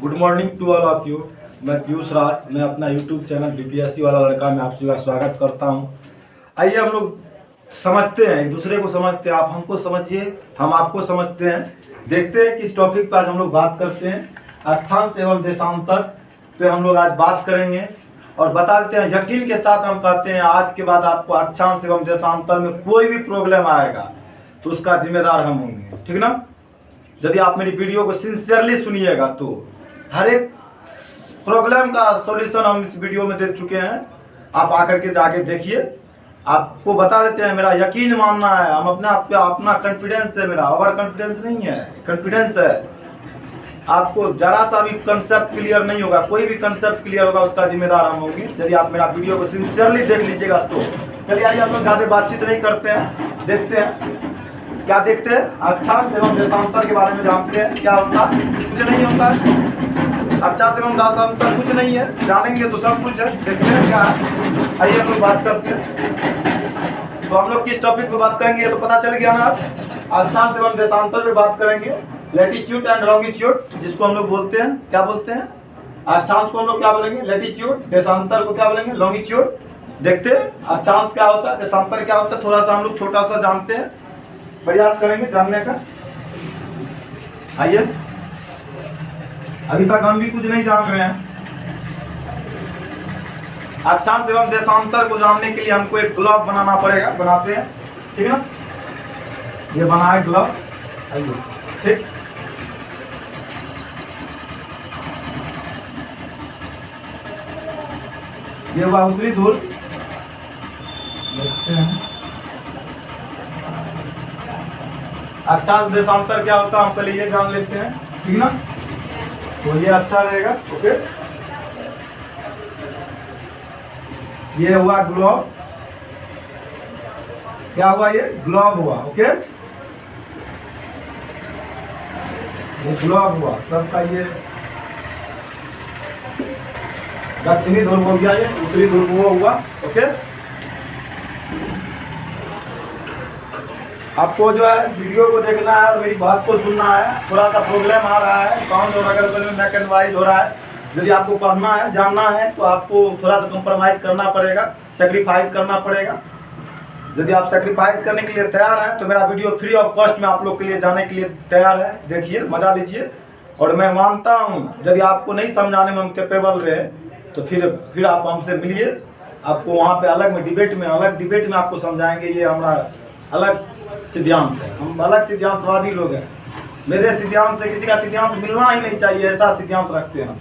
Good morning to all of you. मैं पीयूष राज, मैं अपना यूट्यूब चैनल बीपीएससी वाला लड़का में आप सभी का स्वागत करता हूं। आइए हम लोग समझते हैं, एक दूसरे को समझते हैं। आप हमको समझिए, हम आपको समझते हैं। देखते हैं किस टॉपिक पर आज हम लोग बात करते हैं। अक्षांश एवं देशांतर पे हम लोग आज बात करेंगे और बता देते हैं, यकीन के साथ हम कहते हैं आज के बाद आपको अक्षांश एवं देशांतर में कोई भी प्रॉब्लम आएगा तो उसका जिम्मेदार हम होंगे, ठीक ना। यदि आप मेरी वीडियो को सिंसियरली सुनिएगा तो हर एक प्रॉब्लम का सॉल्यूशन हम इस वीडियो में दे चुके हैं। आप आकर के जाके देखिए, आपको बता देते हैं। मेरा यकीन मानना है, हम अपने आप पे अपना कॉन्फिडेंस है, मेरा ओवर कॉन्फिडेंस नहीं है, कॉन्फिडेंस है। आपको जरा सा भी कंसेप्ट क्लियर नहीं होगा, कोई भी कंसेप्ट क्लियर होगा उसका जिम्मेदार हम होंगे यदि आप मेरा वीडियो को सिंसियरली देख लीजिएगा तो। चलिए आइए, हम लोग ज़्यादा बातचीत नहीं करते हैं, देखते हैं क्या देखते हैं। अक्षांश एवं देशांतर के बारे में जानते हैं। क्या होता है? कुछ नहीं होता है। अक्षांश एवं देशांतर कुछ नहीं है, जानेंगे तो सब कुछ है। देखते हैं क्या है। आइए हम लोग बात करते हैं। तो हम लोग किस टॉपिक पे बात करेंगे ये तो पता चल गया ना। आज अक्षांश एवं देशांतर पे बात करेंगे। लैटिट्यूड एंड लॉन्गिट्यूड, जिसको हम लोग बोलते हैं, क्या बोलते हैं? अक्षांश को हम लोग क्या बोलेंगे? लैटिट्यूड। देशांतर को क्या बोलेंगे? लॉन्गिट्यूड। देखते हैं अक्षांश क्या होता है, देशांतर क्या होता है। थोड़ा सा हम लोग छोटा सा जानते हैं, प्रयास करेंगे जानने का। आइए, अभी तक हम भी कुछ नहीं जान रहे हैं। अक्षांश एवं देशांतर को जानने के लिए हमको एक ग्लोब बनाना पड़ेगा। बनाते हैं, ठीक है ना। ये बना है ग्लोब। आइए, ठीक। ये हुआ उत्तरी ध्रुव। देखते हैं अक्षांश देशांतर क्या होता है, हम पहले ये जान लेते हैं, ठीक ना। तो ये अच्छा रहेगा। ओके, ये हुआ ग्लोब। क्या हुआ? ये ग्लोब हुआ। ओके, ये ग्लोब हुआ सबका। ये दक्षिणी ध्रुव हो गया, ये उत्तरी ध्रुव हुआ। ओके, आपको जो है वीडियो को देखना है और मेरी बात को सुनना है। थोड़ा सा प्रॉब्लम आ रहा है, साउंड और अगल बगल में बैक एंड वाइज हो रहा है। यदि आपको पढ़ना है, जानना है तो आपको थोड़ा सा कॉम्प्रोमाइज़ करना पड़ेगा, सेक्रीफाइस करना पड़ेगा। यदि आप सेक्रीफाइस करने के लिए तैयार हैं तो मेरा वीडियो फ्री ऑफ कॉस्ट में आप लोग के लिए जाने के लिए तैयार है। देखिए, मजा लीजिए। और मैं मानता हूँ यदि आपको नहीं समझाने में हम कैपेबल रहे तो फिर आप हमसे मिलिए। आपको वहाँ पे अलग डिबेट में आपको समझाएंगे। ये हमारा अलग सिद्धांत है, हम अलग सिद्धांतवादी लोग हैं। मेरे सिद्धांत से किसी का सिद्धांत मिलना ही नहीं चाहिए, ऐसा सिद्धांत रखते हैं।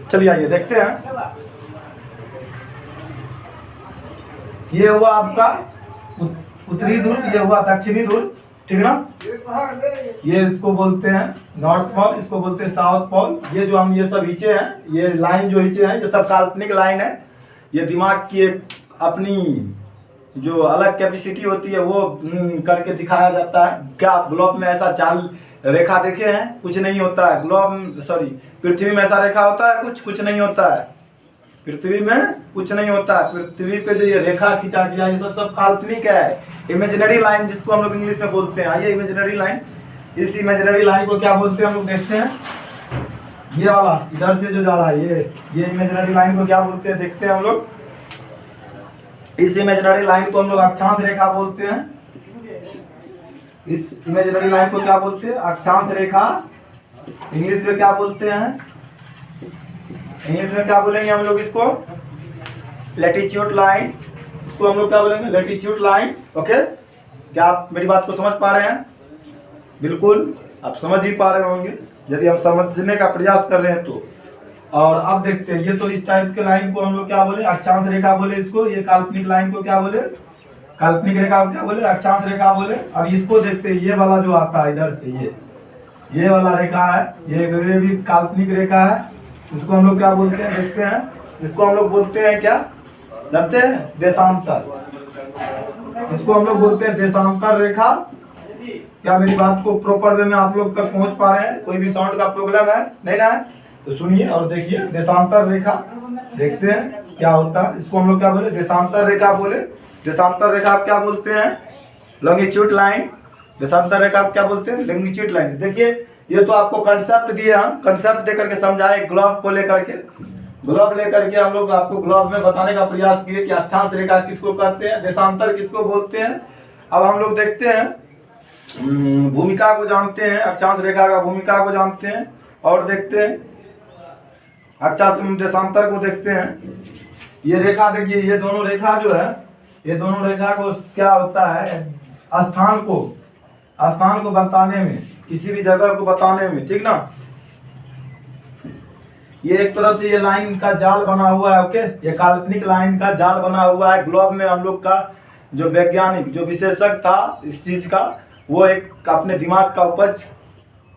चलिए आइए देखते हैं। ये हुआ आपका उत्तरी ध्रुव, ये हुआ दक्षिणी ध्रुव, ठीक ना। ये इसको बोलते हैं नॉर्थ पोल, इसको बोलते हैं साउथ पोल। ये जो हम ये सब खींचे हैं, ये लाइन जो खींचे हैं, ये सब काल्पनिक लाइन है। ये दिमाग की एक अपनी जो अलग कैपेसिटी होती है वो करके दिखाया जाता है। क्या आप ग्लोब में ऐसा चाल रेखा देखे हैं? कुछ नहीं होता है। पृथ्वी में ऐसा रेखा होता है? कुछ नहीं होता है। पृथ्वी में कुछ नहीं होता है। पृथ्वी पे जो ये रेखा खींचा गया ये सब काल्पनिक है, इमेजिनरी लाइन, जिसको हम लोग इंग्लिश में बोलते हैं। आइए, इमेजिनरी लाइन। इस इमेजिनरी लाइन को क्या बोलते हैं हम लोग देखते हैं। ये वाला इधर से जो जा रहा है, ये इमेजिनरी लाइन को क्या बोलते हैं देखते हैं हम लोग। इस इमेजिनरी लाइन को हम लोग अक्षांश रेखा बोलते हैं। इस इमेजिनरी लाइन को क्या बोलते हैं? अक्षांश रेखा। इंग्लिश में क्या बोलते हैं? इंग्लिश में क्या बोलेंगे हम लोग इसको? Latitude line. इसको हम लोग क्या बोलेंगे? Latitude line. ओके, क्या आप मेरी बात को समझ पा रहे हैं? बिल्कुल, आप समझ ही पा रहे होंगे यदि हम समझने का प्रयास कर रहे हैं तो। और अब देखते हैं, ये तो इस टाइप के लाइन को हम लोग क्या बोले? अक्षांश रेखा बोले इसको। ये काल्पनिक लाइन को क्या बोले? काल्पनिक रेखा को क्या बोले? अक्षांश रेखा बोले। अब इसको देखते हैं, ये वाला जो आता है इधर से, ये वाला रेखा है, ये भी काल्पनिक रेखा है। इसको हम लोग क्या बोलते हैं देखते हैं। इसको हम लोग बोलते हैं क्या जानते हैं? देशांतर। इसको हम लोग बोलते हैं देशांतर रेखा। क्या मेरी बात को प्रॉपर वे में आप लोग तक पहुंच पा रहे हैं? कोई भी साउंड का प्रॉब्लम है नहीं ना? तो सुनिए और देखिए। देशांतर रेखा देखते हैं क्या होता है। इसको हम लोग क्या बोले? देशांतर रेखा बोले। देशांतर रेखा आप क्या बोलते हैं? Longitude line. देशांतर रेखा क्या बोलते हैं? Longitude line. देखिए ये तो आपको कंसेप्ट दिए, हम कंसेप्ट दे करके समझाए ग्लोब को लेकर के। ग्लोब लेकर के हम लोग आपको ग्लोब में बताने का प्रयास किए कि अक्षांश रेखा किसको कहते हैं, देशांतर किसको बोलते हैं। अब हम लोग देखते हैं, भूमिका को जानते हैं, अक्षांश रेखा का भूमिका को जानते हैं, और देखते हैं अक्षांश देशांतर को देखते हैं। ये रेखा देखिए, ये दोनों रेखा जो है, ये दोनों रेखा को क्या होता है, स्थान को बताने में, किसी भी जगह को बताने में, ठीक ना। ये एक तरह से ये लाइन का जाल बना हुआ है, ओके, ये काल्पनिक लाइन का जाल बना हुआ है। ग्लोब में हम लोग का जो वैज्ञानिक, जो विशेषज्ञ था इस चीज का, वो एक अपने दिमाग का उपज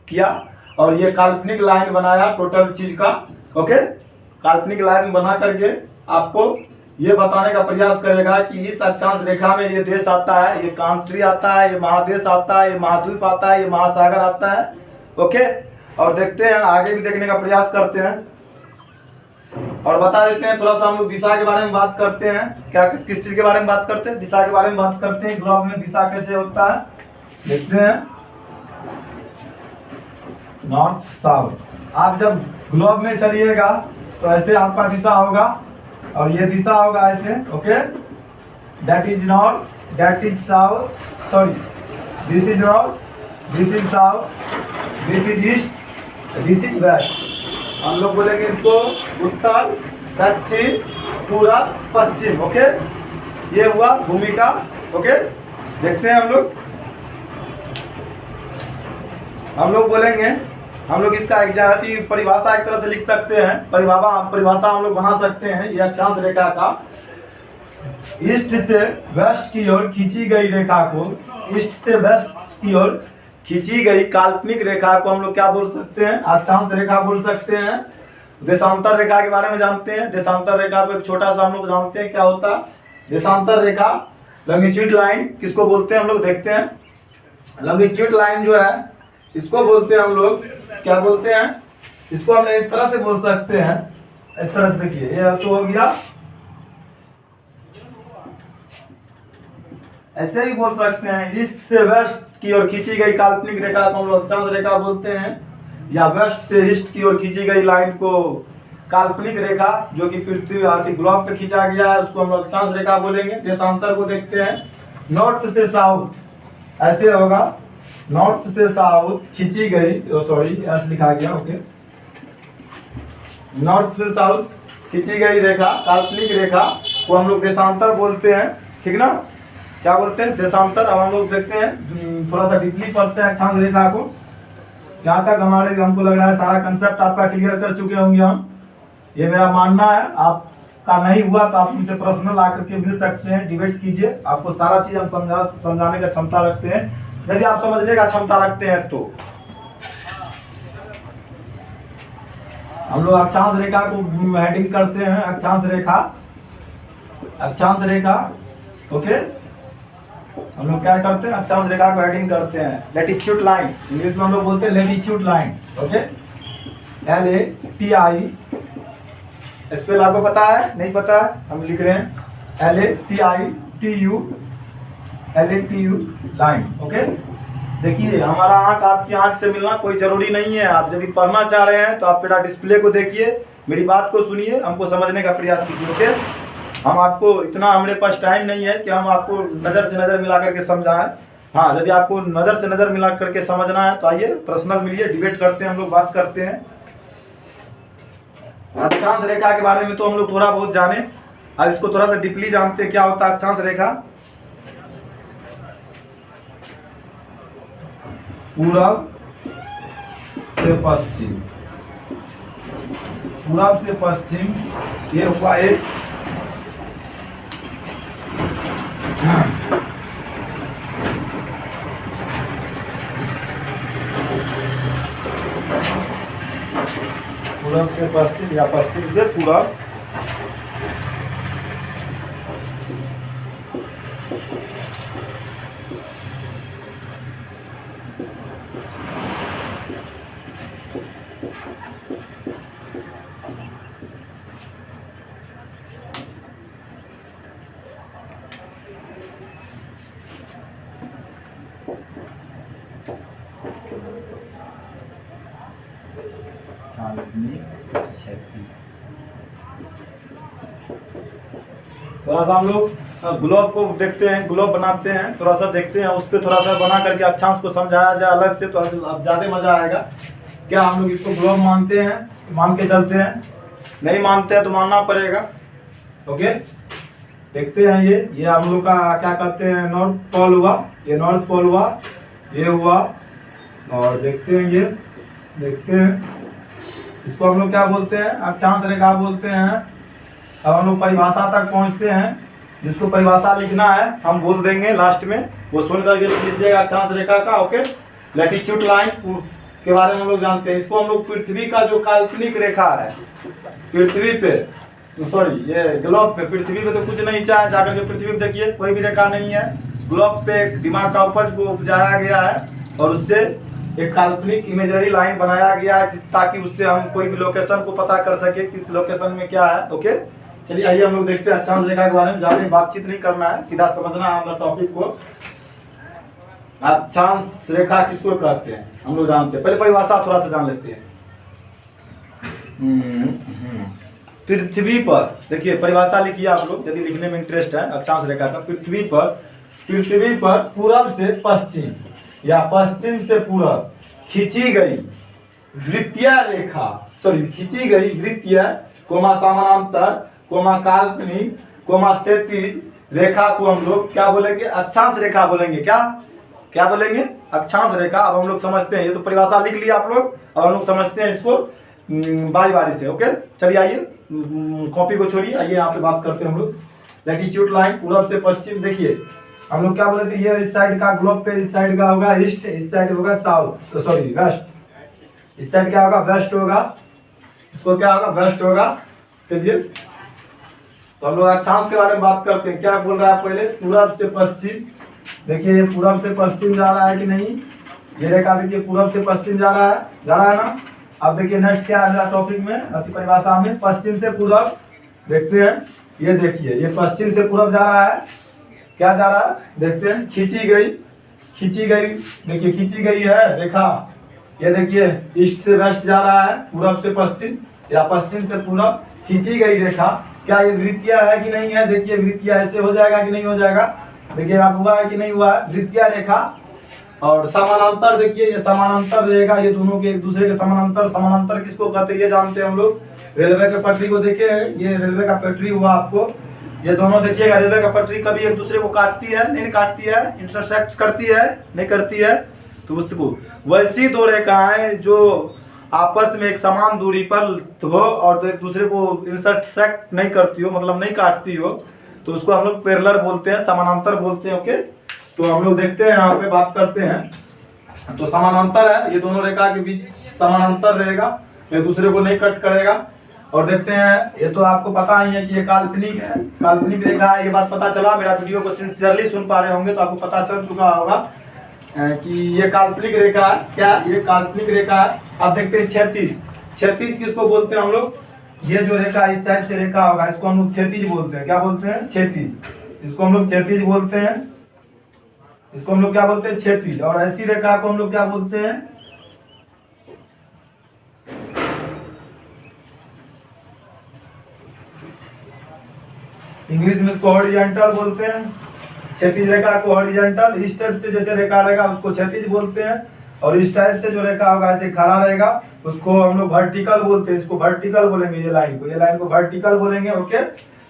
किया और ये काल्पनिक लाइन बनाया टोटल चीज का, ओके। काल्पनिक लाइन बना करके आपको ये बताने का प्रयास करेगा कि इस अक्षांश रेखा में ये देश आता है, ये कंट्री आता है, ये महादेश आता है, ये महाद्वीप आता है, ये महासागर आता है, ओके। और देखते हैं, आगे भी देखने का प्रयास करते हैं और बता देते हैं। थोड़ा सा हम लोग दिशा के बारे में बात करते हैं। क्या किस चीज के बारे में बात करते हैं? दिशा के बारे में बात करते हैं। ग्लोब में दिशा कैसे होता है देखते हैं। North south. आप जब ग्लोब में चलिएगा तो ऐसे आपका दिशा होगा और ये दिशा होगा ऐसे, okay. That is north, that is south, sorry, this is north, this is south, this is east, this is west. हम लोग बोलेंगे इसको उत्तर, दक्षिण, पूरब, पश्चिम, ओके। ये हुआ भूमिका, ओके। देखते हैं हम लोग बोलेंगे, हम लोग इसका एग्जैक्टली परिभाषा एक तरह से लिख सकते हैं। परिभाषा हम लोग बना सकते हैं। ये अक्षांश रेखा का ईस्ट से वेस्ट की ओर खींची गई रेखा को, ईस्ट से वेस्ट की ओर खींची गई काल्पनिक रेखा को हम लोग क्या बोल सकते हैं? अक्षांश रेखा बोल सकते हैं। देशांतर रेखा के बारे में जानते हैं। देशांतर रेखा को एक छोटा सा हम लोग जानते हैं क्या होता है। देशांतर रेखा, लॉन्गिट्यूड लाइन किसको बोलते हैं हम लोग देखते हैं। लॉन्गिट्यूड लाइन जो है इसको बोलते हैं हम लोग, क्या बोलते हैं इसको? हम इस तरह से बोल सकते हैं, इस तरह से देखिए, ये तो हो गया। ऐसे ही बोल सकते हैं, ईस्ट से वेस्ट की ओर खींची गई काल्पनिक रेखा को हम लोग अक्षांश रेखा बोलते हैं, या वेस्ट से ईस्ट की ओर खींची गई लाइन को काल्पनिक रेखा जो कि पृथ्वी आदि ग्लोब पे खींचा गया है उसको हम लोग अक्षांश रेखा बोलेंगे। देशांतर को देखते हैं, नॉर्थ से साउथ ऐसे होगा, नॉर्थ से साउथ खींची गई, सॉरी ऐसे लिखा गया, ओके। नॉर्थ से साउथ खींची गई रेखा, काल्पनिक रेखा को हम लोग देशांतर बोलते हैं, ठीक ना। क्या बोलते हैं? देशांतर। अब हम लोग देखते हैं, थोड़ा सा डीपली पढ़ते हैं अक्षांश रेखा को। यहाँ तक हमको लग रहा है सारा कंसेप्ट आपका क्लियर कर चुके होंगे हम, ये मेरा मानना है। आपका नहीं हुआ तो आप मुझसे पर्सनल आकर के मिल सकते हैं, डिबेट कीजिए। आपको सारा चीज हम समझाने का क्षमता रखते हैं, यदि आप समझने का क्षमता रखते हैं तो। हम लोग अक्षांश रेखा को हेडिंग करते हैं, अक्षांश रेखा, अक्षांश रेखा, ओके। हम लोग क्या करते हैं? अक्षांश रेखा को हेडिंग करते हैं। लैटिट्यूड लाइन, इंग्लिश में हम लोग बोलते हैं latitude line, okay. LATI, spell आपको पता है? नहीं पता है? हम लिख रहे हैं LATITU लाइन, ओके। देखिए हमारा आंख आपकी आंख से मिलना कोई जरूरी नहीं है। आप यदि पढ़ना चाह रहे हैं तो आप मेरा डिस्प्ले को देखिए, मेरी बात को सुनिए, हमको समझने का प्रयास कीजिए, ओके। हम आपको इतना, हमारे पास टाइम नहीं है कि हम आपको नज़र से नज़र मिला करके समझाएं। हाँ, यदि आपको नज़र से नज़र मिला करके समझना है तो आइए पर्सनल मिलिए, डिबेट करते हैं, हम लोग बात करते हैं। अक्षांश रेखा के बारे में तो हम लोग थोड़ा बहुत जाने, अब इसको थोड़ा सा डीपली जानते हैं क्या होता है अक्षांश रेखा। पूरब से पश्चिम, पूरब से पश्चिम, ये हुआ एक पूरब से पश्चिम या पश्चिम से पूरब, काल्पनिक क्षैतिज। थोड़ा सा हम लोग ग्लोब को देखते हैं, ग्लोब बनाते हैं, थोड़ा सा देखते हैं, उस पर थोड़ा सा बना करके अच्छा उसको समझाया जाए अलग से, तो अब ज़्यादा मज़ा आएगा। क्या हम लोग इसको ग्लोब मानते हैं, मान के चलते हैं, नहीं मानते हैं तो मानना पड़ेगा। ओके, देखते हैं। ये हम लोग का क्या कहते हैं, नॉर्थ पोल हुआ, ये नॉर्थ पोल हुआ, ये हुआ। और देखते हैं, ये देखते हैं, इसको हम लोग क्या बोलते हैं, अक्षांश रेखा बोलते हैं। अब हम लोग परिभाषा तक पहुंचते हैं, जिसको परिभाषा लिखना है हम बोल देंगे लास्ट में, वो सुन करके लिख लीजिएगा अक्षांश रेखा का। ओके, लैटिट्यूड लाइन के बारे में हम लोग जानते हैं। इसको हम लोग पृथ्वी का जो काल्पनिक रेखा है, पृथ्वी पे, सॉरी ये ग्लोब पे, पृथ्वी पे तो कुछ नहीं, चाहे जाकर के पृथ्वी पे देखिए कोई भी रेखा नहीं है। ग्लोब पे एक दिमाग का उपज को उपजाया गया है और उससे एक काल्पनिक इमेजरी लाइन बनाया गया है, ताकि उससे हम कोई भी लोकेशन को पता कर सके किस लोकेशन में क्या है। ओके, चलिए आइए हम लोग देखते हैं अक्षांश रेखा के बारे में। ज़्यादा बातचीत नहीं करना है, सीधा समझना है हमारा टॉपिक को। अक्षांश रेखा किसको कहते हैं हम लोग जानते हैं, पहले परिभाषा थोड़ा सा जान लेते हैं। पृथ्वी पर, देखिए परिभाषा लिखिए आप लोग यदि लिखने में इंटरेस्ट है अक्षांश रेखा का। पृथ्वी पर पूरब से पश्चिम या पश्चिम से पूरब खींची गई वृत्तीय रेखा, सॉरी खींची गई वृत्तीय कोमा समानांतर कोमा काल्पनिक कोमा क्षैतिज रेखा को हम लोग क्या बोलेंगे, अक्षांश रेखा बोलेंगे। क्या बोलेंगे, अक्षांश रेखा। अब हम लोग समझते हैं, ये तो परिभाषा लिख लिया आप लोग, और हम लोग समझते हैं इसको बारी बारी से। ओके, चलिए आइए, कॉपी को छोड़िए, आइए यहाँ पे बात करते हैं हम लोग। लैटिट्यूड लाइन पूरब से पश्चिम, देखिए हम लोग क्या बोले थे, ये इस साइड का ग्लोब पे, इस साइड का होगा ईस्ट, इस साइड होगा साउथ, तो सॉरी वेस्ट, इस साइड क्या होगा, वेस्ट होगा, इसको क्या होगा, वेस्ट होगा। चलिए तो हम लोग अक्षांश के बारे में बात करते हैं। क्या बोल रहा है पहले, पूरब से पश्चिम, देखिए ये पूरब से पश्चिम जा रहा है कि नहीं, ये रेखा देखिए पूरब से पश्चिम जा रहा है ना। अब देखिए नेक्स्ट क्या है मेरा टॉपिक में, अति परिभाषा में, पश्चिम से पूरब। देखते हैं, ये देखिए ये पश्चिम से पूरब जा रहा है, क्या जा रहा है, देखते हैं, खींची गई, देखिए खींची गई है रेखा। ये देखिए ईस्ट से वेस्ट जा रहा है, पूरब से पश्चिम या पश्चिम से पूरब खींची गई रेखा। क्या ये वृत्तीय है कि नहीं है, देखिए वृत्तीय ऐसे हो जाएगा कि नहीं हो जाएगा, देखिए आप हुआ है कि नहीं हुआ है, वृत्तीय रेखा। और समानांतर, देखिए ये समानांतर रहेगा, ये दोनों के एक दूसरे के समानांतर। समानांतर किसको कहते हैं ये जानते हैं हम लोग, रेलवे के पटरी को देखे हैं, ये रेलवे का पटरी हुआ आपको, ये दोनों देखिएगा, रेलवे का पटरी कभी एक दूसरे को काटती है, नहीं काटती है, इंटरसेक्ट करती है, नहीं करती है, तो उसको वैसी दो रेखाएं जो आपस में एक समान दूरी पर हो और एक दूसरे को इंटरसेक्ट नहीं करती हो, मतलब नहीं काटती हो, तो उसको हम लोग पैरेलल बोलते हैं, समानांतर बोलते हैं। ओके, तो हम लोग देखते हैं, यहाँ पे बात करते हैं। तो समानांतर है, ये दोनों रेखा के बीच समानांतर रहेगा, एक दूसरे को नहीं कट करेगा। और देखते हैं, ये तो आपको पता ही है कि ये काल्पनिक है, काल्पनिक रेखा है, ये बात पता चला। मेरा वीडियो को सिंसियरली सुन पा रहे होंगे तो आपको पता चल चुका होगा कि ये काल्पनिक रेखा है। क्या ये काल्पनिक रेखा है। अब देखते हैं क्षैतिज किसको बोलते हैं हम लोग, ये जो रेखा इस टाइप से रेखा होगा, इसको हम लोग क्षैतिज बोलते हैं। क्या बोलते हैं, क्षैतिज, इसको हम लोग क्षैतिज बोलते हैं, इसको हम लोग क्या बोलते हैं, क्षैतिज। और ऐसी रेखा को हम लोग क्या बोलते हैं, इंग्लिश में इसको हॉरिजॉन्टल बोलते हैं। क्षैतिज रेखा को हॉरिजॉन्टल, इस टाइप से जैसे रेखा रहेगा उसको क्षैतिज बोलते हैं, और इस टाइप से जो रेखा होगा ऐसे खड़ा रहेगा उसको हम लोग वर्टिकल बोलते हैं, इसको वर्टिकल बोलेंगे। ये लाइन को वर्टिकल बोलेंगे। ओके,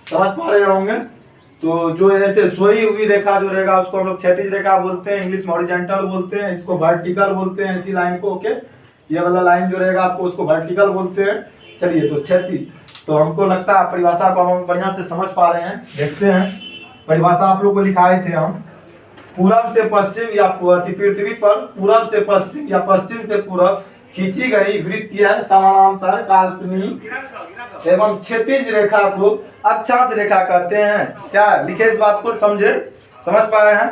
समझ पा रहे होंगे। तो जो ऐसे सोई हुई रेखा जो रहेगा उसको हम लोग क्षैतिज रेखा बोलते हैं, इंग्लिश में हॉरिजॉन्टल बोलते हैं, इसको वर्टिकल बोलते हैं ऐसी लाइन को। ओके, ये वाला लाइन जो रहेगा आपको उसको वर्टिकल बोलते हैं। चलिए, तो क्षैतिज, तो हमको लगता है परिभाषा को हम बढ़िया से समझ पा रहे हैं। देखते हैं परिभाषा आप लोग को लिखाए थे हम, पूरब से पश्चिम या पृथ्वी पर पूरब से पश्चिम या पश्चिम से पूरब खींची गई वृत्तीय समानांतर काल्पनिक एवं क्षैतिज रेखा को अक्षांश रेखा कहते हैं। क्या लिखे इस बात को, समझ पा रहे हैं।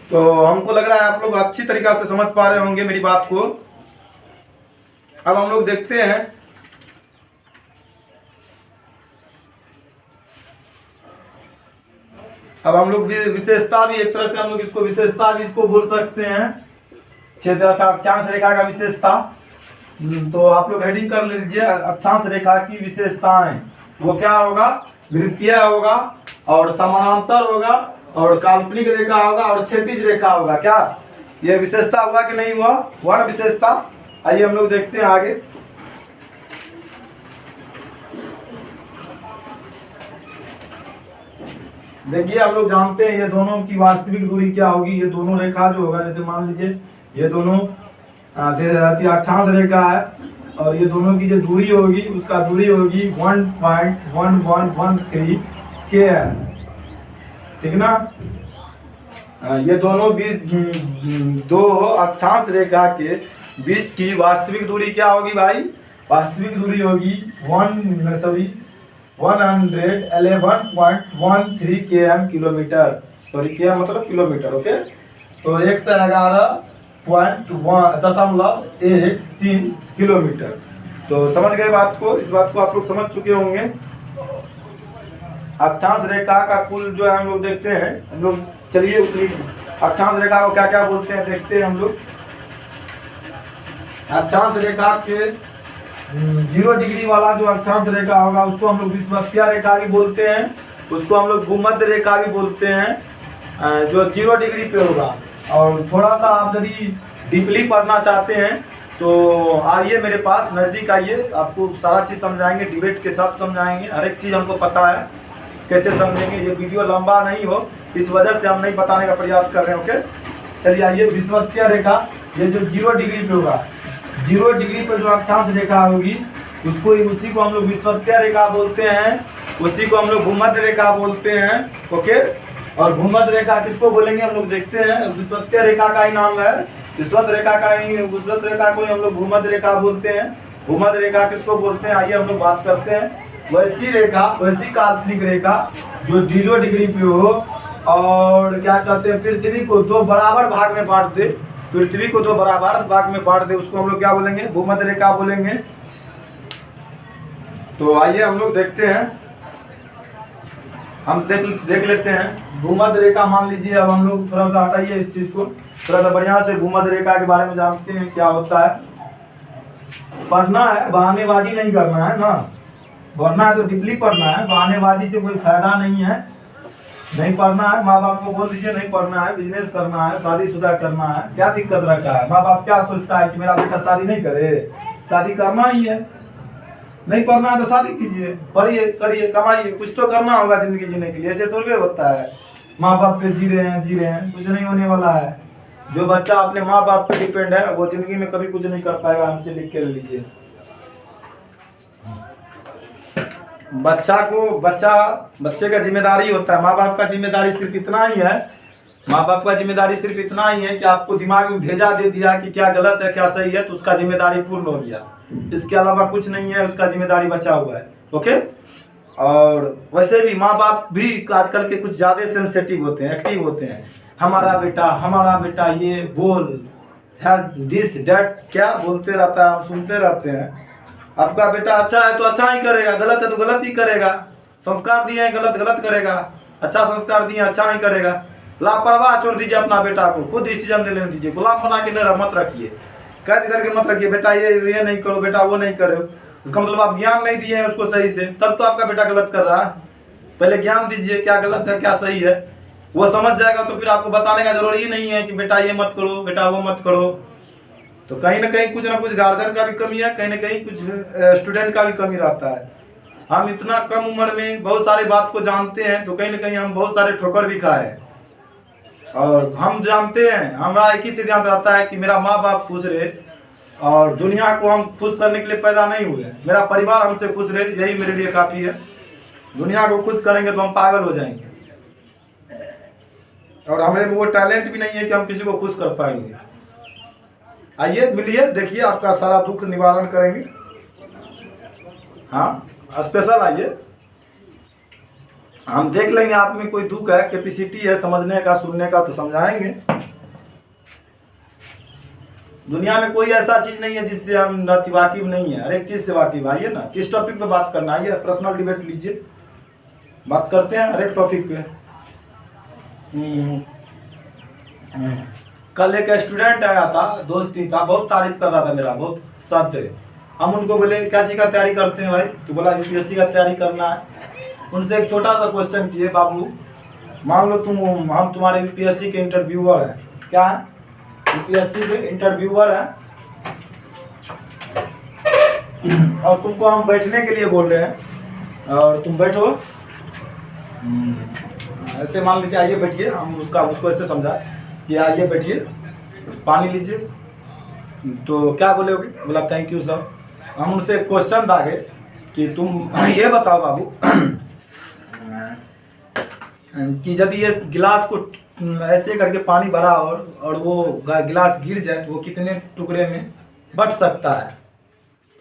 तो हमको लग रहा है आप लोग अच्छी तरीका से समझ पा रहे होंगे मेरी बात को। अब हम लोग देखते हैं, अब हम लोग विशेषता भी एक तरह से हम लोग इसको विशेषता भी इसको बोल सकते हैं, अक्षांश रेखा का विशेषता। तो आप लोग हेडिंग कर लीजिए, अक्षांश रेखा की विशेषताएं। वो क्या होगा? वृत्तीय होगा, और समानांतर होगा, और काल्पनिक रेखा होगा, और क्षैतिज रेखा होगा। क्या ये विशेषता हुआ कि नहीं हुआ? हुआ ना विशेषता। आइए हम लोग देखते हैं आगे। देखिए हम लोग जानते हैं ये दोनों की वास्तविक दूरी क्या होगी। ये दोनों रेखा जो होगा, जैसे मान लीजिए ये दोनों अक्षांश रेखा है, और ये दोनों की जो दूरी होगी उसका दूरी होगी 1.1113 के है, ठीक ना। ये दोनों दो अक्षांश रेखा के बीच की वास्तविक दूरी क्या होगी भाई? वास्तविक दूरी होगी 111.13 km किलोमीटर। सॉरी km मतलब किलोमीटर, ओके। तो 111.13 किलोमीटर। तो समझ गए बात को? इस बात को आप लोग समझ चुके होंगे। अक्षांश रेखा का कुल जो है हम लोग देखते हैं। हम लोग चलिए उतनी अक्षांश रेखा को क्या क्या बोलते हैं देखते हैं हम लोग। अक्षांश रेखा के 0 डिग्री वाला जो अक्षांश रेखा होगा उसको हम लोग विषुवतीय रेखा भी बोलते हैं। उसको हम लोग भूमध्य रेखा भी बोलते हैं, जो 0 डिग्री पे होगा। और थोड़ा सा आप यदि डीपली पढ़ना चाहते हैं तो आइए मेरे पास, नज़दीक आइए, आपको सारा चीज़ समझाएंगे, डिबेट के साथ समझाएंगे। हर एक चीज़ हमको पता है, कैसे समझेंगे। ये वीडियो लंबा नहीं हो इस वजह से हम नहीं बताने का प्रयास कर रहे हैं, ओके। चलिए आइए, विषुवतीय रेखा ये जो 0 डिग्री पे होगा, 0 डिग्री पर जो अक्षांश रेखा होगी उसको, उसी को हम लोग विषुवतीय रेखा बोलते हैं। उसी को हम लोग भूमध्य रेखा बोलते हैं, ओके। और भूमध्य रेखा किसको बोलेंगे हम लोग देखते हैं। विषुवतीय रेखा का ही नाम है, विषुवत रेखा का ही, विषुवत रेखा को ही हम लोग भूमध्य रेखा बोलते हैं। भूमध्य रेखा किसको बोलते हैं आइए हम लोग बात करते हैं। वैसी रेखा, वैसी काल्पनिक रेखा जो 0 डिग्री पे हो, और क्या कहते हैं, पृथ्वी को 2 बराबर भाग में बांट दे, पृथ्वी को 2 बराबर भाग में बांट दे, उसको हम लोग क्या बोलेंगे? भूमध्य रेखा बोलेंगे। तो आइए हम लोग देखते हैं, हम देख लेते हैं भूमध्य रेखा। मान लीजिए, अब हम लोग थोड़ा सा हटाइए इस चीज को, थोड़ा सा बढ़िया से भूमध्य रेखा के बारे में जानते हैं क्या होता है। पढ़ना है, बहानेबाजी नहीं करना है ना। पढ़ना है तो डीपली पढ़ना है, बहानेबाजी से कोई फायदा नहीं है। नहीं पढ़ना है, माँ बाप को बोल दीजिए नहीं पढ़ना है, बिजनेस करना है, शादीशुदा करना है, क्या दिक्कत रखा है? माँ बाप क्या सोचता है कि मेरा बेटा शादी नहीं करे? शादी करना ही है। नहीं पढ़ना है तो शादी कीजिए, पढ़िए, करिए, कमाइए, कुछ तो करना होगा जिंदगी जीने के लिए। ऐसे थोड़ी होता है माँ बाप पे जी रहे हैं, कुछ नहीं होने वाला है। जो बच्चा अपने माँ बाप पे डिपेंड है वो जिंदगी में कभी कुछ नहीं कर पाएगा। हमसे लिख के ले लीजिए। बच्चे का जिम्मेदारी होता है, माँ बाप का जिम्मेदारी सिर्फ इतना ही है, माँ बाप का जिम्मेदारी सिर्फ इतना ही है कि आपको दिमाग में भेजा दे दिया कि क्या गलत है क्या सही है, तो उसका जिम्मेदारी पूर्ण हो गया। इसके अलावा कुछ नहीं है, उसका जिम्मेदारी बचा हुआ है, ओके। और वैसे भी माँ बाप भी आजकल के कुछ ज़्यादा सेंसिटिव होते हैं, एक्टिव होते हैं। हमारा बेटा ये बोल, दिस डैट क्या बोलते रहता है, हम सुनते रहते हैं। आपका बेटा अच्छा है तो अच्छा ही करेगा, गलत है तो गलत ही करेगा। संस्कार दिए हैं, गलत करेगा, अच्छा संस्कार दिए अच्छा ही करेगा। लापरवाह छोड़ दीजिए अपना बेटा को, खुद डिसीजन लेने दीजिए। गुलाम बना के मत रखिए, कैद करके मत रखिए। बेटा ये नहीं करो, बेटा वो नहीं करो। उसका मतलब आप ज्ञान नहीं दिए हैं उसको सही से, तब तो आपका बेटा गलत कर रहा है। पहले ज्ञान दीजिए, क्या गलत है क्या सही है, वो समझ जाएगा। तो फिर आपको बताने का जरूरी ही नहीं है कि बेटा ये मत करो, बेटा वो मत करो। तो कहीं ना कुछ गार्जियन का भी कमी है, कहीं ना कहीं कुछ स्टूडेंट का भी कमी रहता है। हम इतना कम उम्र में बहुत सारी बात को जानते हैं, तो कहीं ना कहीं हम बहुत सारे ठोकर भी खाए हैं। और हम जानते हैं, हमारा एक ही सिद्धांत रहता है कि मेरा माँ बाप खुश रहे, और दुनिया को हम खुश करने के लिए पैदा नहीं हुए। मेरा परिवार हमसे खुश रहे, यही मेरे लिए काफ़ी है। दुनिया को खुश करेंगे तो हम पागल हो जाएंगे, और हमें वो टैलेंट भी नहीं है कि हम किसी को खुश कर पाएंगे। आइए मिलिए, देखिए, आपका सारा दुख निवारण करेंगे। हाँ, स्पेशल आइए, हम देख लेंगे आप में कोई दुख है, कैपेसिटी है समझने का, सुनने का, तो समझाएंगे। दुनिया में कोई ऐसा चीज नहीं है जिससे हम वाकिफ नहीं है, हर एक चीज से वाकिफ। आइए ना, किस टॉपिक पे बात करना, आइए पर्सनल डिबेट लीजिए, बात करते हैं हर एक टॉपिक पे। कल एक स्टूडेंट आया था, दोस्त ही था, बहुत तारीफ कर रहा था मेरा, बहुत सत्य। हम उनको बोले क्या चीज़ का तैयारी करते हैं भाई, तो बोला यूपीएससी का तैयारी करना है। उनसे एक छोटा सा क्वेश्चन किए, बाबू मान लो हम तुम्हारे यूपीएससी के इंटरव्यूअर हैं, क्या है, यूपीएससी के इंटरव्यूअर हैं, और तुमको हम बैठने के लिए बोल रहे हैं और तुम बैठो। ऐसे मान लीजिए, आइए बैठिए, हम उसको ऐसे समझा कि आइए बैठिए, पानी लीजिए, तो क्या बोलोगे, बोला थैंक यू सर। हम उनसे क्वेश्चन दागे कि तुम ये बताओ बाबू कि यदि ये गिलास को ऐसे करके पानी भरा और वो गिलास गिर जाए तो वो कितने टुकड़े में बट सकता है।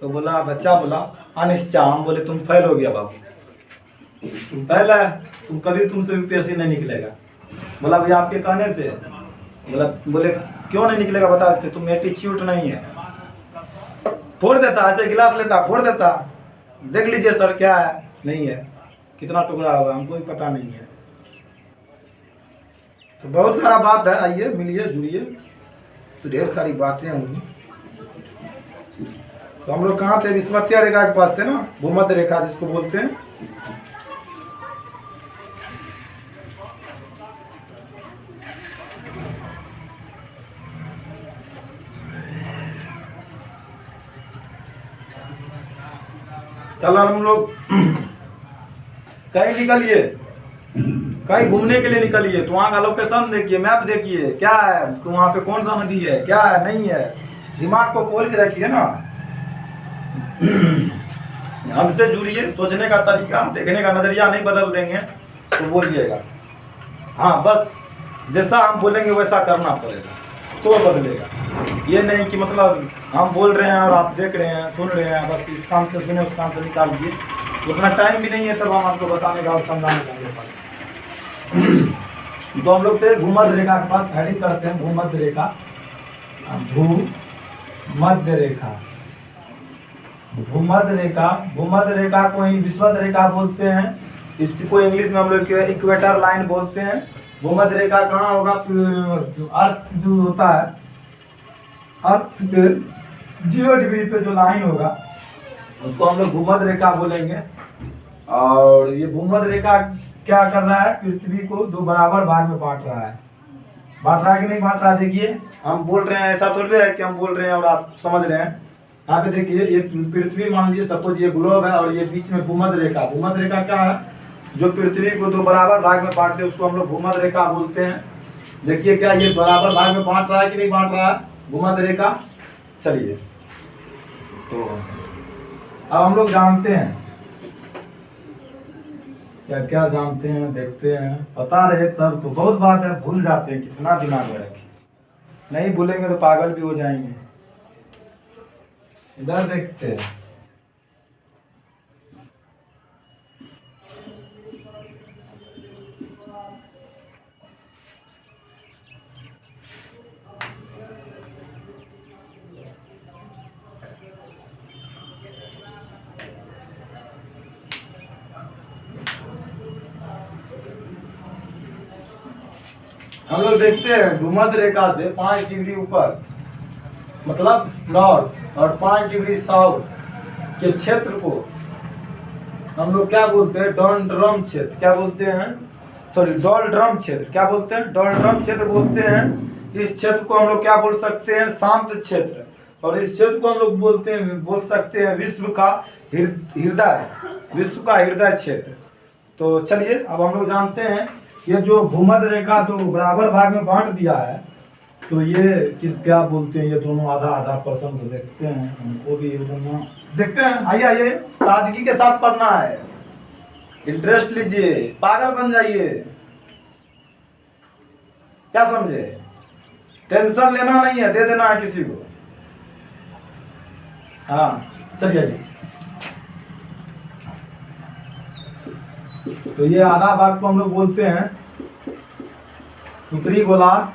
तो बोला बच्चा बोला अनिश्चा। हम बोले तुम फेल हो गया बाबू, तुम फेल है, तुम कभी तुमसे यूपीएससी नहीं निकलेगा। बोला भैया आपके कहने से। बोले क्यों नहीं निकलेगा बता देते, तुम एटीट्यूड नहीं है। फोड़ देता, ऐसे गिलास लेता फोड़ देता, देख लीजिए सर क्या है, नहीं है, कितना टुकड़ा होगा हमको भी पता नहीं है। तो बहुत सारा बात है, आइए मिलिए जुड़िए, तो ढेर सारी बातें होंगी। तो हम लोग कहाँ थे, विषुवतीय रेखा के पास थे ना, भूमध्य रेखा जिसको बोलते हैं। चलो हम लोग कहीं निकलिए, कहीं घूमने के लिए निकलिए, तो वहाँ का लोकेशन देखिए, मैप देखिए क्या है, तो वहाँ पे कौन सा नदी है, क्या है नहीं है, दिमाग को खोल के रखिए ना। हमसे जुड़िए, सोचने का तरीका, देखने का नजरिया नहीं बदल देंगे तो बोलिएगा। हाँ बस जैसा हम बोलेंगे वैसा करना पड़ेगा तो बदलेगा। ये नहीं कि मतलब हम बोल रहे हैं और आप देख रहे हैं सुन रहे हैं, बस इस काम से सुने उस काम से निकाल दिए, उतना टाइम भी नहीं है तब हम आपको बताने का और समझाने का। तो हम लोग थे भूमध्य रेखा के पास, हेडिंग करते हैं भूमध्य रेखा, भूमध्य रेखा, भूमध्य रेखा। भूमध्य रेखा को ही विषुवत रेखा बोलते हैं, इसको इंग्लिश में हम लोग इक्वेटर लाइन बोलते हैं। भूमध्य रेखा कहाँ होगा, अर्थ जो होता है, अर्थ के 0 डिग्री पे जो लाइन होगा उसको हम लोग भूमध्य रेखा बोलेंगे। और ये भूमध्य रेखा क्या कर रहा है, पृथ्वी को 2 बराबर भाग में बांट रहा है। बांट रहा है कि नहीं बांट रहा है, देखिए हम बोल रहे हैं, ऐसा थोड़ी है कि हम बोल रहे हैं और आप समझ रहे हैं। यहाँ पे देखिए, ये पृथ्वी मान लीजिए, सपोज ये ग्लोब है और ये बीच में भूमध्य रेखा। भूमध्य रेखा क्या है, जो पृथ्वी को 2 बराबर भाग में बांटते हैं उसको हम लोग भूमध्य रेखा बोलते हैं। देखिए क्या ये बराबर भाग में बांट रहा है कि नहीं बांट रहा है भूमध्य रेखा। चलिए तो अब हम लोग जानते हैं क्या क्या जानते हैं, देखते हैं, पता रहे तब तो बहुत बात है, भूल जाते हैं, कितना दिमाग में रखें, नहीं भूलेंगे तो पागल भी हो जाएंगे। इधर देखते हैं, हम लोग देखते हैं भूमध्य रेखा से 5 डिग्री ऊपर मतलब नॉर्थ और 5 डिग्री साउथ के क्षेत्र को हम लोग क्या बोलते हैं, डोलड्रम क्षेत्र। क्या बोलते हैं, सॉरी डोलड्रम क्षेत्र। क्या बोलते हैं, डोलड्रम क्षेत्र बोलते हैं। इस क्षेत्र को हम लोग क्या बोल सकते हैं, शांत क्षेत्र। और इस क्षेत्र को हम लोग बोल सकते हैं विश्व का हृदय, विश्व का हृदय क्षेत्र। तो चलिए अब हम लोग जानते हैं ये जो भूमध्य रेखा जो बराबर भाग में बांट दिया है, तो ये किस क्या बोलते हैं, ये दोनों आधा आधा परसेंट देखते हैं, हमको भी देखते हैं। आइए आइए, ताजगी के साथ पढ़ना है, इंटरेस्ट लीजिए, पागल बन जाइए, क्या समझे, टेंशन लेना नहीं है, दे देना है किसी को। हाँ चलिए, तो ये आधा भाग को हम लोग बोलते हैं उत्तरी गोलार्ध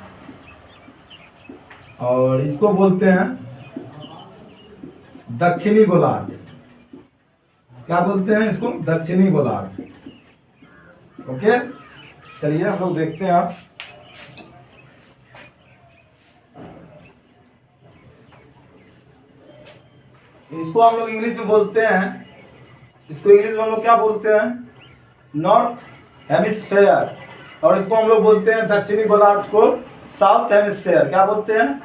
और इसको बोलते हैं दक्षिणी गोलार्ध। क्या बोलते हैं इसको, दक्षिणी गोलार्ध। ओके चलिए हम लोग देखते हैं अब। इसको हम लोग इंग्लिश में बोलते हैं, इसको इंग्लिश में हम लोग क्या बोलते हैं, नॉर्थ हेमिस्फेयर। और इसको हम लोग बोलते हैं दक्षिणी गोलार्ध को साउथ हेमिस्फेयर। क्या बोलते हैं,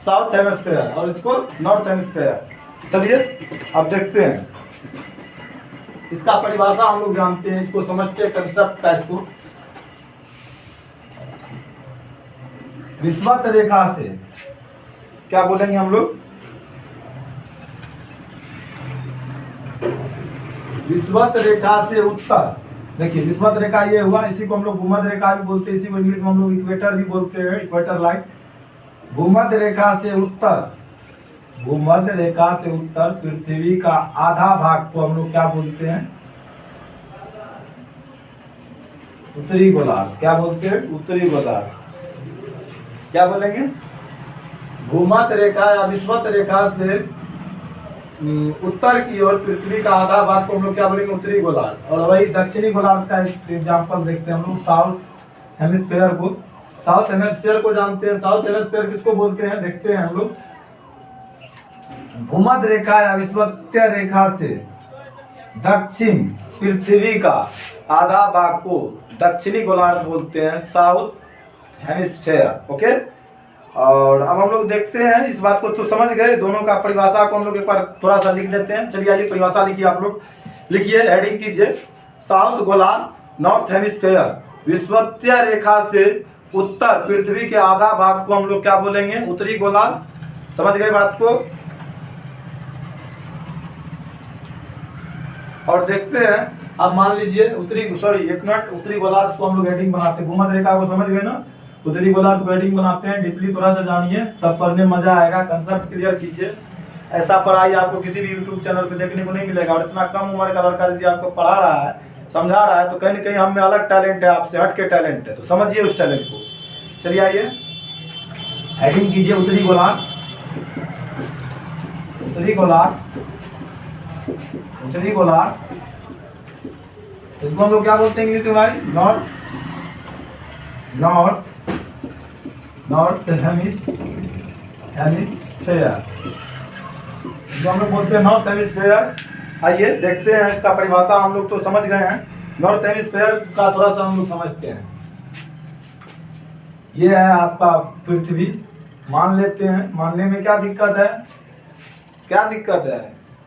साउथ हेमिस्फेयर, और इसको नॉर्थ हेमिस्फेयर। चलिए अब देखते हैं इसका परिभाषा हम लोग जानते हैं, इसको समझते हैं कंसेप्ट का। इसको विषुवत रेखा से क्या बोलेंगे हम लोग, विषुवत रेखा से उत्तर। देखिए विषुवत रेखा ये हुआ, इसी को हम लोग भूमध्य रेखा भी बोलते हैं, इसी को इंग्लिश में हम लोग इक्वेटर भी बोलते हैं, इक्वेटर लाइन। भूमध्य रेखा से उत्तर, भूमध्य रेखा से उत्तर पृथ्वी का आधा भाग को हम लोग क्या बोलते हैं, उत्तरी गोलार्ध। क्या बोलते हैं, उत्तरी गोलार्ध। क्या बोलेंगे, भूमध्य रेखा या विषुवत रेखा से उत्तर की ओर पृथ्वी का आधा भाग को हम लोग क्या बोलेंगे, उत्तरी गोलार्ध। और वही दक्षिणी गोलार्ध का एग्जाम्पल देखते हैं हम लोग, साउथ हेमिस्फेयर को। साउथ हेमिस्फेयर को जानते हैं, साउथ हेमिस्फेयर किसको बोलते हैं, देखते हैं हम लोग। भूमध्य रेखा या विषुवतीय रेखा से दक्षिण पृथ्वी का आधा भाग को दक्षिणी गोलार्ध बोलते हैं, साउथ हेमिस्फेयर। ओके, और अब हम लोग देखते हैं इस बात को तो समझ गए, दोनों का परिभाषा को हम लोग एक बार थोड़ा सा लिख देते हैं। चलिए आइए परिभाषा लिखिए, आप लोग लिखिए, हेडिंग कीजिए, साउथ गोलार्ध नॉर्थ हेमिस्फेयर, विषुवतीय रेखा से उत्तर पृथ्वी के आधा भाग को हम लोग क्या बोलेंगे, उत्तरी गोलार्ध। समझ गए बात को। और देखते हैं, अब मान लीजिए उत्तरी एक मिनट, उत्तरी गोलार्ध को हम लोग हेडिंग बनाते हैं, भूमध्य रेखा को समझ गए ना, उत्तरी गोलार्ध को हेडिंग बनाते हैं। डीपली थोड़ा सा जानिए, तब पढ़ने में मजा आएगा, कंसेप्ट क्लियर कीजिए। ऐसा पढ़ाई आपको किसी भी यूट्यूब चैनल पे देखने को नहीं मिलेगा। और इतना कम उम्र का लड़का यदि आपको पढ़ा रहा है, समझा रहा है, तो कहीं ना कहीं हम में अलग टैलेंट है, आपसे हट के टैलेंट है, तो समझिए उस टैलेंट को। चलिए आइए हेडिंग कीजिए, उत्तरी गोलार्ध, उत्तरी गोलार्ध, उत्तरी गोलार्ध। इसको हम लोग क्या बोलते हैं इंग्लिश में भाई, नॉर्थ, नॉर्थ, नॉर्थ हेमिस्फेयर, जो हम लोग बोलते हैं नॉर्थ हेमिस्फेयर। आइए देखते हैं इसका परिभाषा, हम लोग तो समझ गए हैं। नॉर्थ हेमिस्फेयर का थोड़ा सा हम लोग समझते हैं। ये है आपका पृथ्वी, मान लेते हैं। मानने में क्या दिक्कत है, क्या दिक्कत है,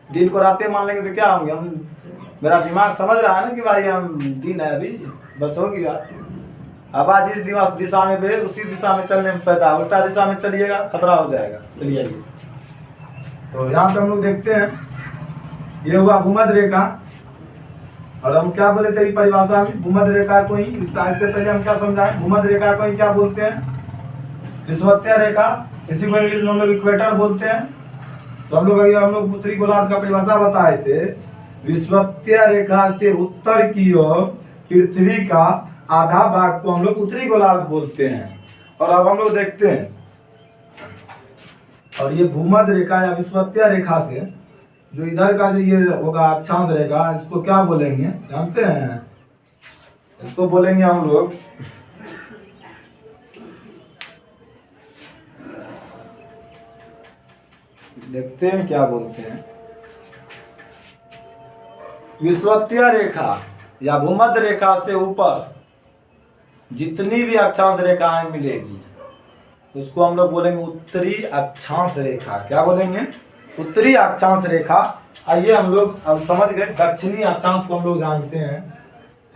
दिन को रातें मान लेंगे तो क्या होंगे हम, मेरा दिमाग समझ रहा है ना कि भाई हम दिन है अभी, बस हो गया। अब आज इस दिशा में भेज, उसी दिशा में चलने में पैदा, उल्टा दिशा में चलिएगा खतरा हो जाएगा। चलिए आइए, तो यहाँ पे हम लोग देखते हैं, ये हुआ भूमध्य रेखा। और हम क्या बोले थे परिभाषा में, भूमध्य रेखा को ही, इससे पहले हम क्या समझाएं, भूमध्य रेखा को ही क्या बोलते हैं, विषुवतीय रेखा, इसी को इंग्लिश में हम लोग इक्वेटर बोलते हैं। तो हम लोग उत्तरी गोलार्ध का परिभाषा बताए थे, विषुवतीय रेखा से उत्तर की ओर पृथ्वी का आधा भाग को हम लोग उत्तरी गोलार्ध बोलते हैं। और अब हम लोग देखते हैं, और ये भूमध्य रेखा या विषुवतीय रेखा से जो इधर का जो ये होगा अक्षांश रेखा, इसको क्या बोलेंगे जानते हैं, इसको बोलेंगे हम लोग देखते हैं क्या बोलते हैं, विषुवतीय रेखा या भूमध्य रेखा से ऊपर जितनी भी अक्षांश रेखाएं मिलेगी उसको हम लोग बोलेंगे उत्तरी अक्षांश रेखा। क्या बोलेंगे, उत्तरी अक्षांश रेखा। आइए हम लोग अब समझ गए, दक्षिणी अक्षांश को हम लोग जानते हैं।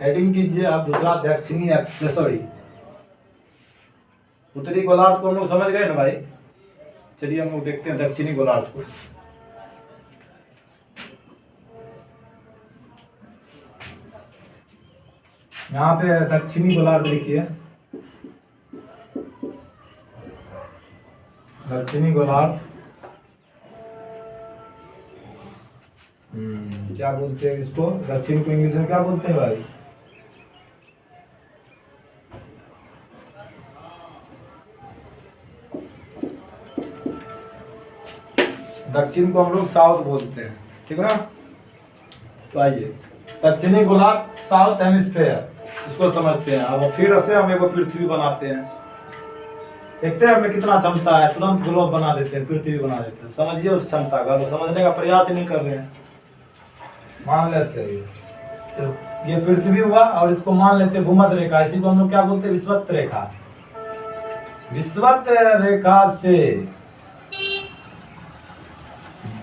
हेडिंग कीजिए आप दूसरा, दक्षिणी सॉरी उत्तरी गोलार्ध को हम लोग समझ गए ना भाई। चलिए हम लोग देखते हैं दक्षिणी गोलार्ध को। यहाँ पे दक्षिणी गोलार्ध लिखिए, दक्षिणी गोलार्ध। क्या बोलते हैं इसको, दक्षिण को इंग्लिश में क्या बोलते हैं भाई, दक्षिण को हम लोग साउथ बोलते हैं, ठीक है ना। तो आइए दक्षिणी गोलार्ध साउथ हेमिस्फेयर, इसको समझते हैं। अब फिर से हम एक पृथ्वी बनाते हैं। देखते हैं हमें कितना क्षमता है, तुरंत ग्लोब बना देते हैं, पृथ्वी बना देते हैं। समझिए उस क्षमता का, समझने का प्रयास ही नहीं कर रहे हैं। मान लेते हैं ये पृथ्वी हुआ और इसको मान लेते हैं भूमध्य रेखा। इसी को हम लोग क्या बोलते हैं? विषुवत रेखा। विषुवत रेखा से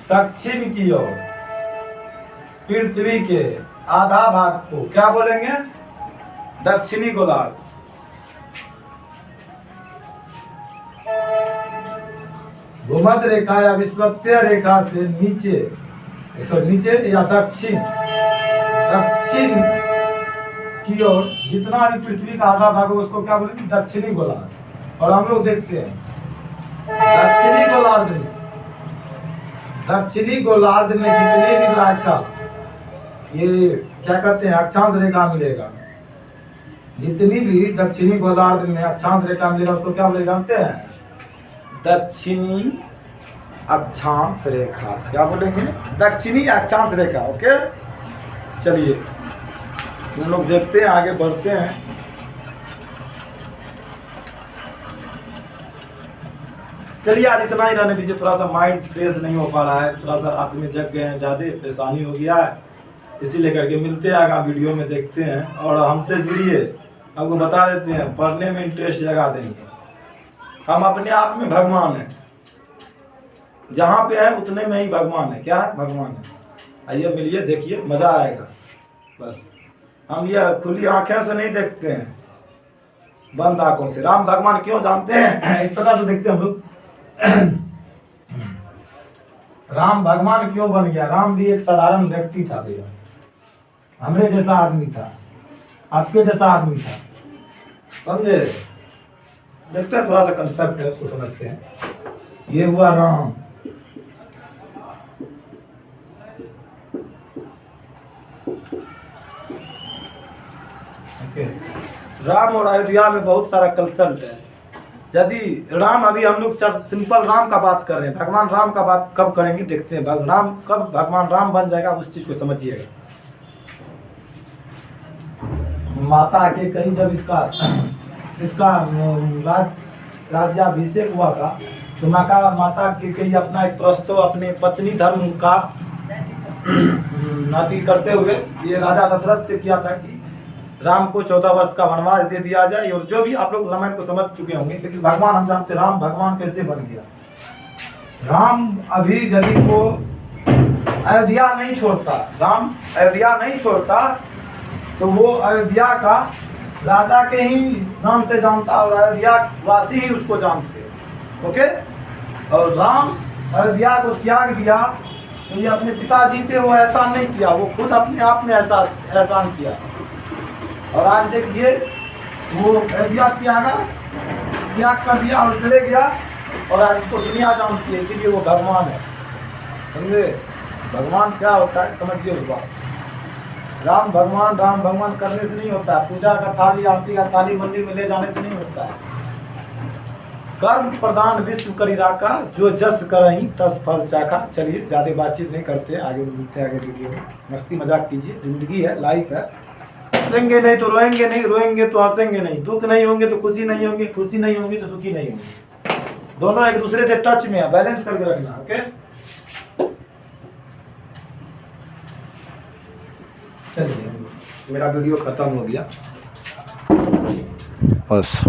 दक्षिण की ओर पृथ्वी के आधा भाग को क्या बोलेंगे? दक्षिणी गोलार्ध। भूमध्य रेखा या विषुवतीय रेखा से नीचे या दक्षिण की ओर जितना भी पृथ्वी का आधा भाग हो उसको क्या बोलेंगे? दक्षिणी गोलार्ध। और हम लोग देखते हैं दक्षिणी गोलार्ध में जितने भी रेखा, ये क्या कहते हैं? अक्षांश रेखा मिलेगा। जितनी भी दक्षिणी गोलार्ध में अक्षांश रेखा मिलेगा उसको क्या बोले जानते हैं? दक्षिणी अक्षांश रेखा। क्या बोलेंगे? दक्षिणी अक्षांश रेखा। ओके, चलिए हम लोग देखते हैं, आगे बढ़ते हैं। चलिए आज इतना ही रहने दीजिए, थोड़ा सा माइंड फ्रेश नहीं हो पा रहा है, थोड़ा सा रात में जग गए हैं, ज़्यादा परेशानी हो गया है, इसीलिए करके मिलते हैं आगे वीडियो में, देखते हैं। और हमसे जुड़िए, आपको बता देते हैं, पढ़ने में इंटरेस्ट जगा देंगे। हम अपने आप में भगवान हैं, जहाँ पे है उतने में ही भगवान है। क्या है? भगवान है। आइए मिलिए, देखिए, मज़ा आएगा। बस हम ये खुली आंखें से नहीं देखते हैं, बंद आंखों से। राम भगवान क्यों जानते हैं? इस तरह से देखते हैं हम लोग। राम भगवान क्यों बन गया? राम भी एक साधारण व्यक्ति था भैया, हमरे जैसा आदमी था, आपके जैसा आदमी था, समझे? देखते हैं, थोड़ा सा कंसेप्ट है उसको समझते हैं। ये हुआ राम, राम और अयोध्या में बहुत सारा कंसेप्ट है। यदि राम, अभी हम लोग सिंपल राम का बात कर रहे हैं, भगवान राम का बात कब करेंगे देखते हैं। राम कब भगवान राम बन जाएगा उस चीज को समझिएगा। माता के कहीं जब इसका राज्याभिषेक हुआ था तो माता के कहीं अपना एक प्रस्ताव अपने पत्नी धर्म का नाती करते हुए ये राजा दशरथ से किया था कि राम को 14 वर्ष का वनवास दे दिया जाए। और जो भी आप लोग रामायण को समझ चुके होंगे, लेकिन भगवान हम जानते हैं राम भगवान कैसे बन गया। राम अभी यदि वो अयोध्या नहीं छोड़ता, राम अयोध्या नहीं छोड़ता तो वो अयोध्या का राजा के ही नाम से जानता और अयोध्या वासी ही उसको जानते। ओके, और राम अयोध्या को त्याग दिया तो ये अपने पिताजी पे वो एहसान नहीं किया, वो खुद अपने आप में एहसान किया। और आज देखिए वो अयोध्या त्याग कर दिया और चले गया, और आज उसको दुनिया जानती है, इसीलिए वो भगवान है। समझे? भगवान क्या होता है समझिए उस बात। राम भगवान करने से नहीं होता है, पूजा का थाली, आरती का थाली मंदिर में ले जाने से नहीं होता है। कर्म प्रधान विश्व करी राखा, जो जस करहीं तस फल चाखा। चलिए ज़्यादा बातचीत नहीं करते, आगे मिलते हैं आगे वीडियो में। मस्ती मजाक कीजिए, जिंदगी है, लाइफ है। हंसेंगे नहीं तो रोएंगे नहीं, रोएंगे तो हंसेंगे नहीं, दुख नहीं होंगे तो खुशी नहीं होंगे, खुशी नहीं होंगे तो दुखी नहीं होंगे। दोनों एक दूसरे से टच में है, बैलेंस करके रखना। ओके, चलिए मेरा वीडियो खत्म हो गया बस।